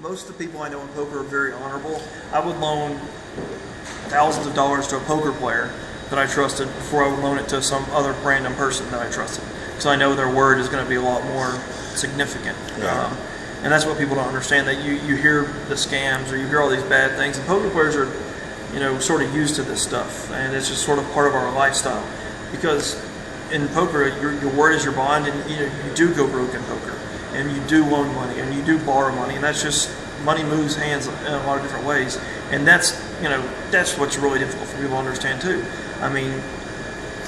most of the people I know in poker are very honorable. I would loan thousands of dollars to a poker player that I trusted before I would loan it to some other random person that I trusted, because I know their word is going to be a lot more significant. Yeah. And that's what people don't understand, that you hear the scams or you hear all these bad things, and poker players are, sort of used to this stuff, and it's just sort of part of our lifestyle. Because in poker, your word is your bond, and you do go broke in poker, and you do loan money, and you do borrow money, and that's just, money moves hands in a lot of different ways, and that's what's really difficult for people to understand too. I mean,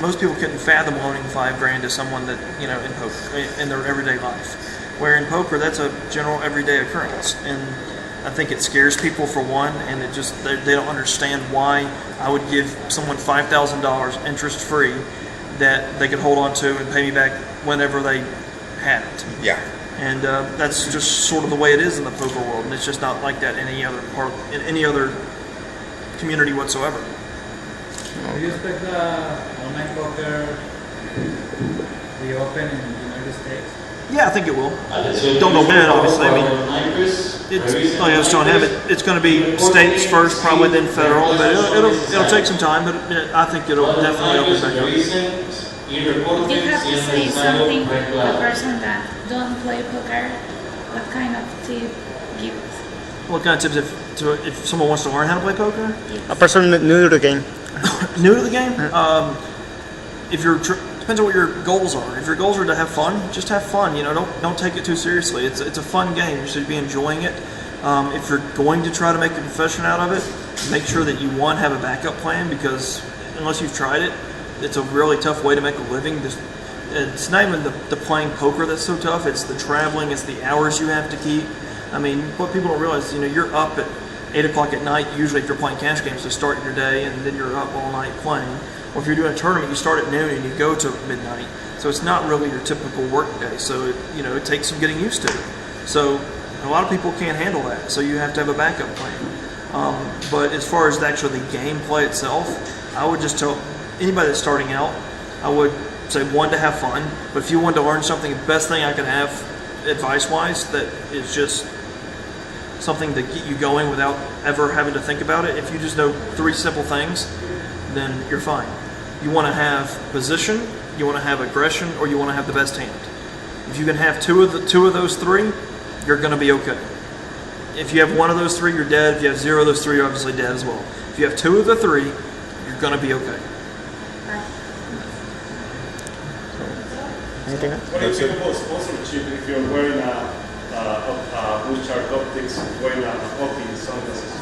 most people couldn't fathom loaning $5,000 to someone that in poker in their everyday life. Where in poker, that's a general everyday occurrence, and I think it scares people for one, and it just they don't understand why I would give someone $5,000 interest free that they could hold on to and pay me back whenever they had it. Yeah. And that's just sort of the way it is in the poker world, and it's just not like that in any other community whatsoever. Do you expect online poker to be open in the United States? Yeah, I think it will. Don't know when, obviously. I mean, it's like I was telling him, it's going to be states first, probably then federal, but it'll take some time. But I think it'll definitely open back up. If you have to say something to a person that don't play poker, what kind of tip give? What kind of tips if someone wants to learn how to play poker? Yes. A person new to the game. New to the game? If you're depends on what your goals are. If your goals are to have fun, just have fun. Don't take it too seriously. It's a fun game. You should be enjoying it. If you're going to try to make a profession out of it, make sure that you have a backup plan, because unless you've tried it, it's a really tough way to make a living. It's not even the playing poker that's so tough. It's the traveling. It's the hours you have to keep. I mean, what people don't realize, you're up at 8 o'clock at night, usually if you're playing cash games, to start your day, and then you're up all night playing. Or if you're doing a tournament, you start at noon and you go to midnight. So it's not really your typical work day. So it takes some getting used to. So a lot of people can't handle that. So you have to have a backup plan. But as far as actually the gameplay itself, I would just tell anybody that's starting out, I would say, one, to have fun. But if you want to learn something, the best thing I could have advice-wise that is just something to get you going without ever having to think about it. If you just know 3 simple things, then you're fine. You want to have position, you want to have aggression, or you want to have the best hand. If you can have two of those 3, you're going to be okay. If you have one of those 3, you're dead. If you have 0 of those 3, you're obviously dead as well. If you have 2 of the 3, you're going to be okay. Anything else? What do you think about sponsorship if you're wearing a blue shark optics, wearing a hockey sunglasses?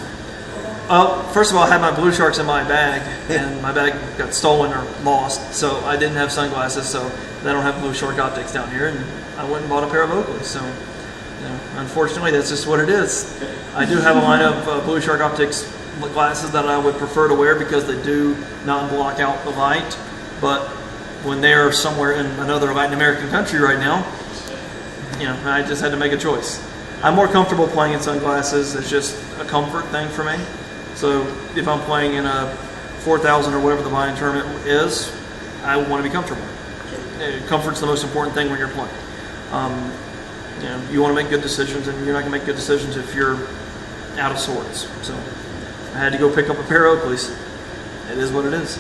First of all, I had my Blue Sharks in my bag, and my bag got stolen or lost, so I didn't have sunglasses, so they don't have Blue Shark optics down here, and I went and bought a pair of Oakleys. So, unfortunately, that's just what it is. I do have a line of Blue Shark optics glasses that I would prefer to wear because they do not block out the light, but when they are somewhere in another Latin American country right now, I just had to make a choice. I'm more comfortable playing in sunglasses. It's just a comfort thing for me. So if I'm playing in a 4,000 or whatever the buy-in tournament is, I want to be comfortable. Comfort's the most important thing when you're playing. You want to make good decisions, and you're not going to make good decisions if you're out of sorts. So I had to go pick up a pair of Oakleys. It is what it is.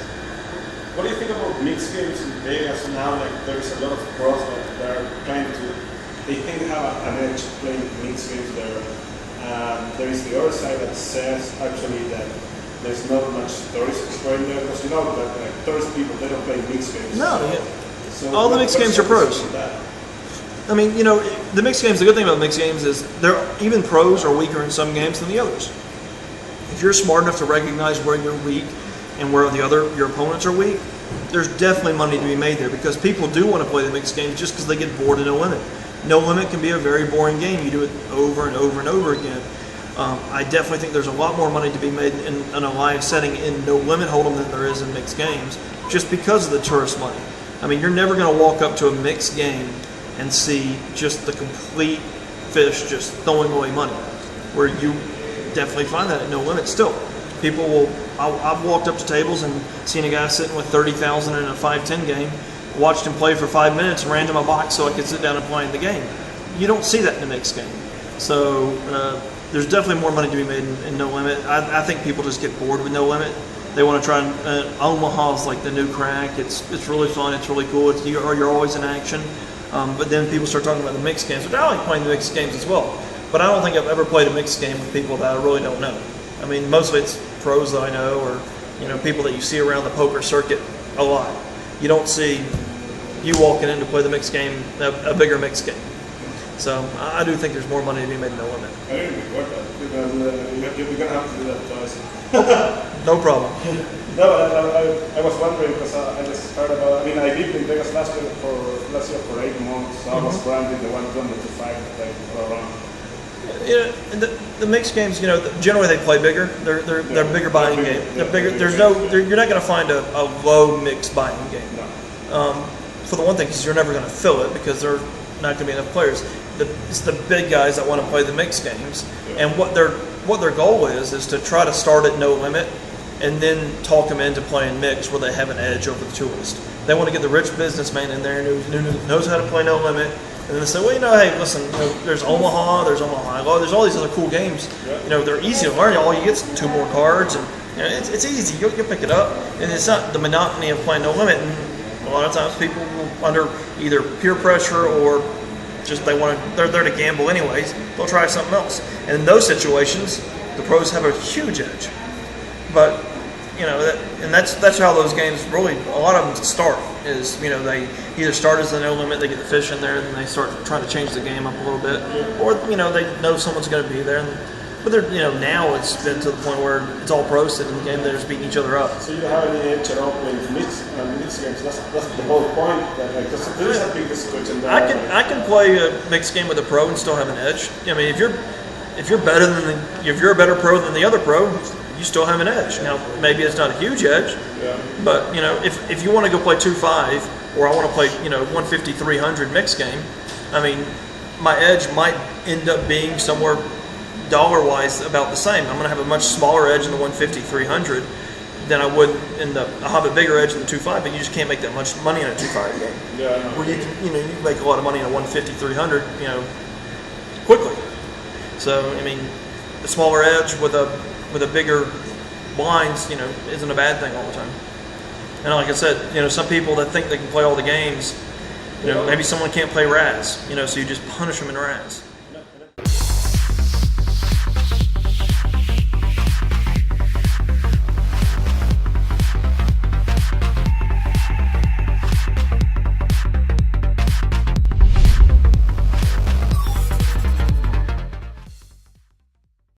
What do you think about mixed games in Vegas now? Like, there's a lot of pros that are trying to, they think they have an edge playing mixed games there. There is the other side that says actually that there's not much tourist exposure there, because that tourist people, they don't play mixed games. No, so all the mixed games are pros. I mean, the mixed games, the good thing about mixed games is even pros are weaker in some games than the others. If you're smart enough to recognize where you're weak and where your opponents are weak, there's definitely money to be made there, because people do want to play the mixed games just because they get bored of No Limit. No Limit can be a very boring game. You do it over and over and over again. I definitely think there's a lot more money to be made in a live setting in No Limit Hold'em than there is in mixed games, just because of the tourist money. I mean, you're never going to walk up to a mixed game and see just the complete fish just throwing away money, where you definitely find that at No Limit still. People will, I've walked up to tables and seen a guy sitting with $30,000 in a 5-10 game, watched him play for 5 minutes and ran him a box so I could sit down and play in the game. You don't see that in a mixed game. So there's definitely more money to be made in No Limit. I think people just get bored with No Limit. They want to try and Omaha's like the new crack. It's really fun. It's really cool. You're always in action. But then people start talking about the mixed games, which I like playing the mixed games as well. But I don't think I've ever played a mixed game with people that I really don't know. I mean, mostly it's pros that I know, or people that you see around the poker circuit a lot. You don't see you walking in to play the mixed game, a bigger mixed game. So I do think there's more money to be made in No Limit. I didn't record that because you're going to have to do that twice. No problem. No, I was wondering because I just heard about. I mean, I lived in Vegas last year for 8 months. So I was branding the 120 to 5 like all around. And the mixed games, generally they play bigger. They're bigger buying game. They're bigger. You're not going to find a low mixed buying game. No. For the one thing, because you're never going to fill it because there are not going to be enough players. It's the big guys that want to play the mixed games, and what their goal is to try to start at No Limit, and then talk them into playing mixed where they have an edge over the tourist. They want to get the rich businessman in there who knows how to play No Limit. And then they say, well, hey, listen, there's Omaha, there's Omaha, there's all these other cool games. They're easy to learn. All you get is 2 more cards, and it's easy. You'll pick it up, and it's not the monotony of playing No Limit. And a lot of times, people will, under either peer pressure or just they're there to gamble anyways. They'll try something else, and in those situations, the pros have a huge edge. But that's how those games really, a lot of them start is, they either start as the No Limit, they get the fish in there, and then they start trying to change the game up a little bit, or they know someone's going to be there. But now it's been to the point where it's all pros sitting in the game, they're just beating each other up. So you don't have any edge at all playing mixed games. That's the whole point. Because there is a big discussion there. I can play a mixed game with a pro and still have an edge. I mean, if you're a better pro than the other pro, you still have an edge. Now, maybe it's not a huge edge, but if you want to go play 2-5, or I want to play 150-300 mixed game, I mean, my edge might end up being somewhere dollar-wise about the same. I'm going to have a much smaller edge in the 150-300 than I would I'll have a bigger edge in the 2-5, but you just can't make that much money in a 2-5 game. Yeah. Where you can make a lot of money in a 150-300, quickly. So I mean, the smaller edge with a bigger blinds, isn't a bad thing all the time. And like I said, some people that think they can play all the games, maybe someone can't play Raz, so you just punish them in Raz.